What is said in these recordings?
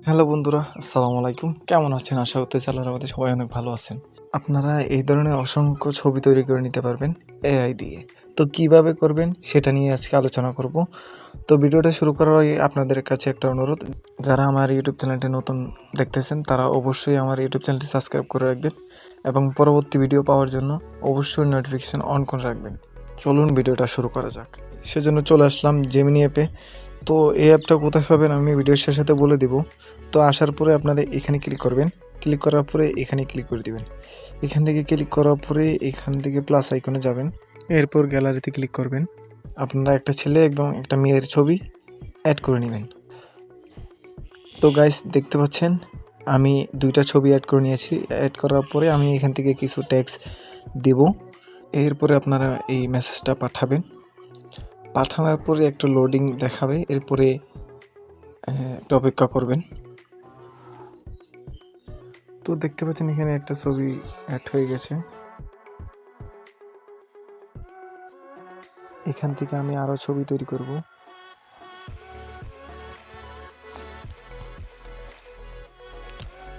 Hello বন্ধুরা, আসসালামু আলাইকুম। কেমন আছেন? আশা করতেছি আল্লাহর রহমতে সবাই অনেক ভালো আছেন। আপনারা এই ধরনের অসংখ্য ছবি তৈরি করে নিতে পারবেন এআই দিয়ে। তো কিভাবে করবেন সেটা নিয়ে আজকে আলোচনা করব। তো ভিডিওটা শুরু করার আগে আপনাদের কাছে একটা অনুরোধ, যারা আমার ইউটিউব চ্যানেলটি নতুন দেখতেছেন তারা অবশ্যই আমার ইউটিউব চ্যানেলটি সাবস্ক্রাইব করে রাখবেন এবং পরবর্তী ভিডিও পাওয়ার জন্য অবশ্যই নোটিফিকেশন অন করে রাখবেন। চলুন ভিডিওটা শুরু করা যাক। সেজন্য চলে আসলাম জেমিনি অ্যাপে। তো এই অ্যাপটা কোথায় পাবেন আমি ভিডিওর শেষে বলে দিব। তো আসার পরে আপনারা এখানে ক্লিক করবেন। ক্লিক করার পরে এখানে ক্লিক করে দিবেন। এখান থেকে ক্লিক করার পরে এখান থেকে প্লাস আইকনে যাবেন। এরপর গ্যালারিতে ক্লিক করবেন। আপনারা একটা ছেলে এবং একটা মেয়ের ছবি অ্যাড করে নেবেন। তো গাইস দেখতে পাচ্ছেন আমি দুইটা ছবি অ্যাড করে নিয়েছি। অ্যাড করার পরে আমি এখান থেকে কিছু টেক্সট দেব। এরপরে আপনারা এই মেসেজটা পাঠাবেন। পাঠানোর পরে একটা লোডিং দেখাবে। এরপরে একটা অপেক্ষা করবেন। তো দেখতে পাচ্ছেন এখানে একটা ছবি অ্যাড হয়ে গেছে। এখান থেকে আমি আরো ছবি তৈরি করব।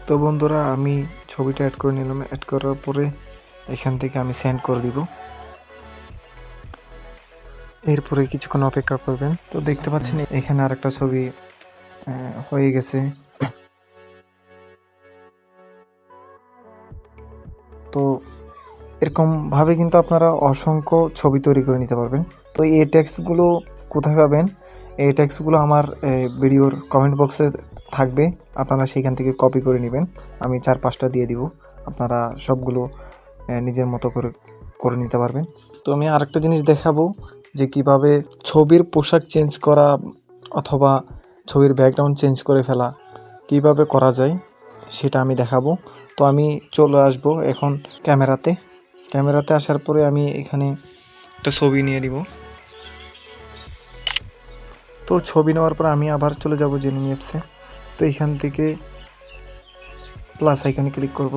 তো বন্ধুরা আমি ছবিটা অ্যাড করে নিলাম। অ্যাড করার পরে এখান থেকে আমি সেন্ড করে দিব। এরপরে কিছুক্ষণ অপেক্ষা করবেন। তো দেখতে পাচ্ছেন এখানে আরেকটা ছবি হয়ে গেছে। তো এরকমভাবে কিন্তু আপনারা অসংখ্য ছবি তৈরি করে নিতে পারবেন। তো এই টেক্সটগুলো কোথায় পাবেন? এই টেক্সটগুলো আমার ভিডিওর কমেন্ট বক্সে থাকবে। আপনারা সেখান থেকে কপি করে নেবেন। আমি 4-5টা দিয়ে দিব। আপনারা সবগুলো নিজের মতো করে নিতে পারবেন। তো আমি আরেকটা জিনিস দেখাবো যে কিভাবে ছবির পোশাক চেঞ্জ করা অথবা ছবির ব্যাকগ্রাউন্ড চেঞ্জ করে ফেলা কিভাবে করা যায় সেটা আমি দেখাবো। তো আমি চলে আসব এখন ক্যামেরাতে আসার পরে আমি এখানে একটা ছবি নিয়ে নিব। তো ছবি নেওয়ার পর আমি আবার চলে যাব জেমিনি অ্যাপসে। তো এখান থেকে প্লাস আইকনে ক্লিক করব।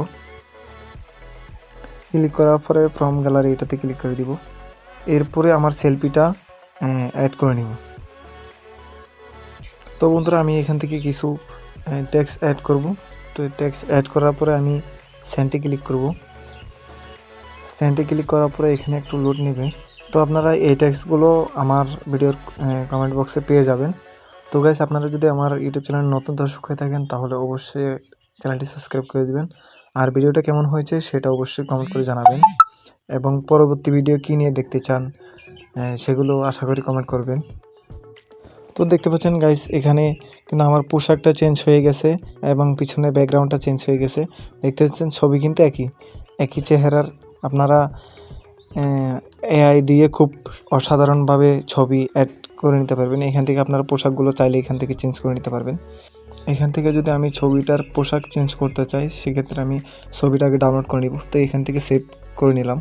ক্লিক করার পরে ফ্রম গ্যালারি এটাতে ক্লিক করে দিব। এরপরে আমার সেলফিটা অ্যাড করে নিব। তো বন্ধুরা আমি এখান থেকে কিছু টেক্সট অ্যাড করব। তো টেক্সট অ্যাড করার পরে আমি সেন্ডে ক্লিক করব। সেন্ডে ক্লিক করার পরে এখানে একটু লোড নেবে। তো আপনারা এই টেক্সটগুলো আমার ভিডিওর কমেন্ট বক্সে পেয়ে যাবেন। তো গাইস আপনারা যদি আমার ইউটিউব চ্যানেল নতুন দর্শক হয়ে থাকেন তাহলে অবশ্যই চ্যানেলটি সাবস্ক্রাইব করে দিবেন। আর ভিডিওটা কেমন হয়েছে সেটা অবশ্যই কমেন্ট করে জানাবেন এবং পরবর্তী ভিডিও কী নিয়ে দেখতে চান সেগুলো আশা করি কমেন্ট করবেন। তো দেখতে পাচ্ছেন গাইস এখানে কিন্তু আমার পোশাকটা চেঞ্জ হয়ে গেছে এবং পিছনে ব্যাকগ্রাউন্ডটা চেঞ্জ হয়ে গেছে। দেখতে পাচ্ছেন ছবি কিন্তু একই চেহারার। আপনারা এআই দিয়ে খুব অসাধারণভাবে ছবি অ্যাড করে নিতে পারবেন। এখান থেকে আপনারা পোশাকগুলো চাইলে এখান থেকে চেঞ্জ করে নিতে পারবেন। এখান থেকে যদি আমি ছবিটার পোশাক চেঞ্জ করতে চাই সেক্ষেত্রে আমি ছবিটাকে ডাউনলোড করে নিব। তো এখান থেকে সেভ করে নিলাম।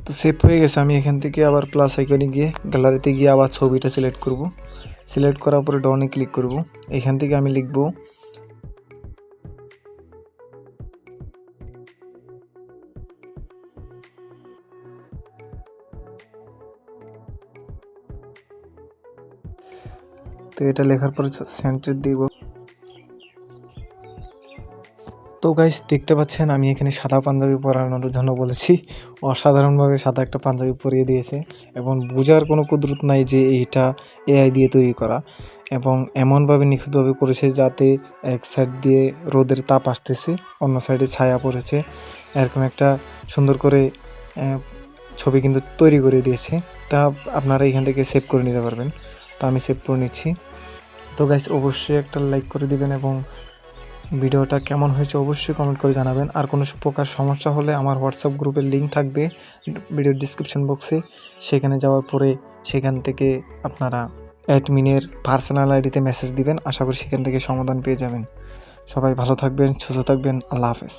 তো সেভ হয়ে গেছে। আমি এখান থেকে আবার প্লাস আইকনে গিয়ে গ্যালারিতে গিয়ে আবার ছবিটা সিলেক্ট করব। সিলেক্ট করার পরে ডাউনে ক্লিক করব। এখান থেকে আমি লিখব তো এটা লেখার পরে সেন্টার দিব। তো গাইস দেখতে পাচ্ছেন আমি এখানে সাদা পাঞ্জাবি পরানোর জন্য বলেছি। অসাধারণভাবে সাদা একটা পাঞ্জাবি পরিয়ে দিয়েছে এবং বোঝার কোনো কুদরত নাই যে এইটা এআই দিয়ে তৈরি করা এবং এমনভাবে নিখুঁতভাবে করেছে যাতে এক সাইড দিয়ে রোদের তাপ আসতেছে, অন্য সাইডে ছায়া পড়েছে। এরকম একটা সুন্দর করে ছবি কিন্তু তৈরি করে দিয়েছে। তা আপনারা এখান থেকে সেভ করে নিতে পারবেন। তো আমি সেভ করে নিচ্ছি। তো গাইস অবশ্যই একটা লাইক করে দিবেন এবং ভিডিওটা কেমন হয়েছে অবশ্যই কমেন্ট করে জানাবেন। আর কোনো প্রকার সমস্যা হলে আমার হোয়াটসঅ্যাপ গ্রুপের লিঙ্ক থাকবে ভিডিওর ডিসক্রিপশন বক্সে। সেখানে যাওয়ার পরে সেখান থেকে আপনারা অ্যাডমিনের পার্সোনাল আইডিতে মেসেজ দিবেন। আশা করি সেখান থেকে সমাধান পেয়ে যাবেন। সবাই ভালো থাকবেন, সুস্থ থাকবেন। আল্লাহ হাফেজ।